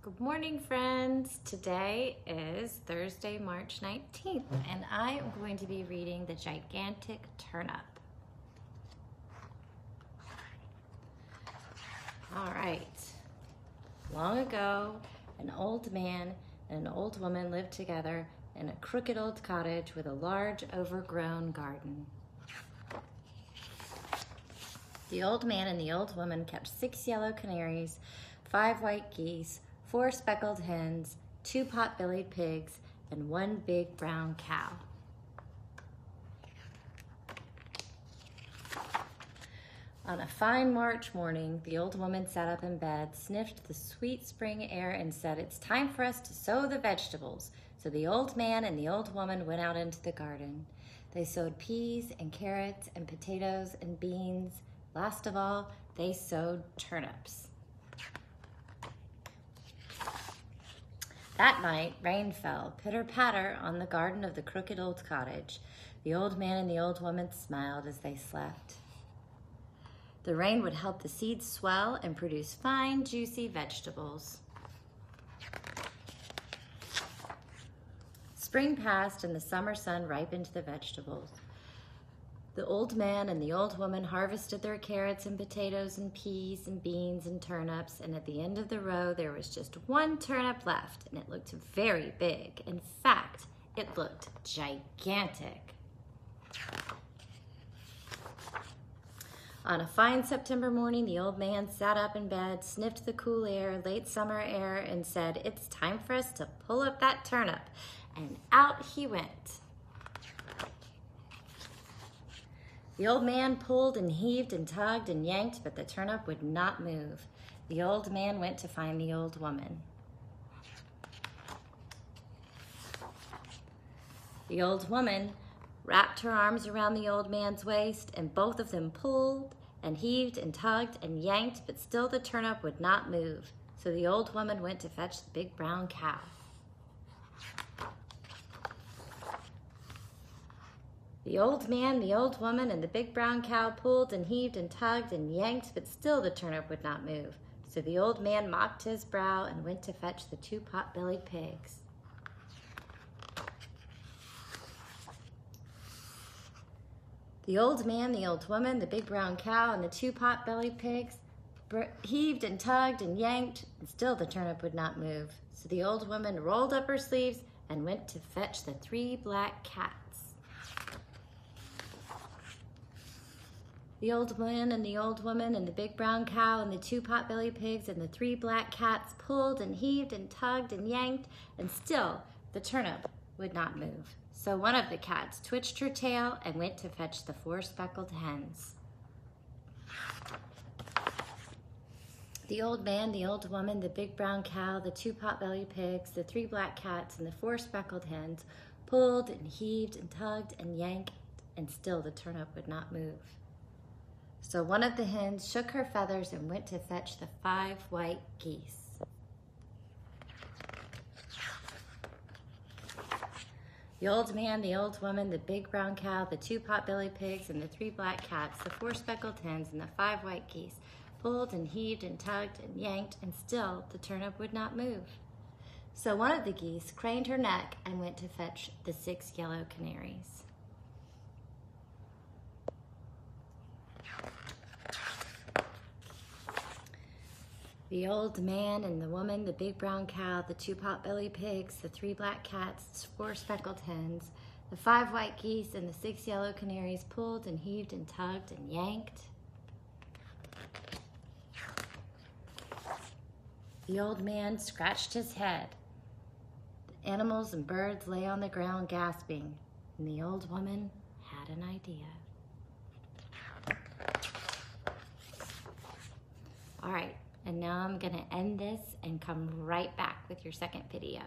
Good morning, friends. Today is Thursday, March 19th, and I am going to be reading The Gigantic Turnip. All right. Long ago, an old man and an old woman lived together in a crooked old cottage with a large, overgrown garden. The old man and the old woman kept 6 yellow canaries, 5 white geese, 4 speckled hens, 2 pot-bellied pigs, and 1 big brown cow. On a fine March morning, the old woman sat up in bed, sniffed the sweet spring air, and said, "It's time for us to sow the vegetables." So the old man and the old woman went out into the garden. They sowed peas and carrots and potatoes and beans. Last of all, they sowed turnips. That night, rain fell, pitter-patter, on the garden of the crooked old cottage. The old man and the old woman smiled as they slept. The rain would help the seeds swell and produce fine, juicy vegetables. Spring passed and the summer sun ripened the vegetables. The old man and the old woman harvested their carrots and potatoes and peas and beans and turnips, and at the end of the row there was just 1 turnip left, and it looked very big. In fact, it looked gigantic. On a fine September morning, the old man sat up in bed, sniffed the cool air, late summer air, and said, "It's time for us to pull up that turnip." And out he went. The old man pulled and heaved and tugged and yanked, but the turnip would not move. The old man went to find the old woman. The old woman wrapped her arms around the old man's waist, and both of them pulled and heaved and tugged and yanked, but still the turnip would not move. So the old woman went to fetch the big brown cow. The old man, the old woman, and the big brown cow pulled and heaved and tugged and yanked, but still the turnip would not move. So the old man mopped his brow and went to fetch the 2 pot-bellied pigs. The old man, the old woman, the big brown cow, and the 2 pot-bellied pigs heaved and tugged and yanked, and still the turnip would not move. So the old woman rolled up her sleeves and went to fetch the 3 black cats. The old man and the old woman and the big brown cow and the 2 pot-bellied pigs and the 3 black cats pulled and heaved and tugged and yanked, and still the turnip would not move. So one of the cats twitched her tail and went to fetch the 4 speckled hens. The old man, the old woman, the big brown cow, the 2 pot-bellied pigs, the 3 black cats, and the 4 speckled hens pulled and heaved and tugged and yanked, and still the turnip would not move. So one of the hens shook her feathers and went to fetch the 5 white geese. The old man, the old woman, the big brown cow, the 2 pot-bellied pigs, and the 3 black cats, the 4 speckled hens, and the 5 white geese pulled and heaved and tugged and yanked, and still the turnip would not move. So one of the geese craned her neck and went to fetch the 6 yellow canaries. The old man and the woman, the big brown cow, the 2 pot-bellied pigs, the 3 black cats, 4 speckled hens, the 5 white geese, and the 6 yellow canaries pulled and heaved and tugged and yanked. The old man scratched his head. The animals and birds lay on the ground gasping, and the old woman had an idea. All right. And now I'm gonna end this and come right back with your second video.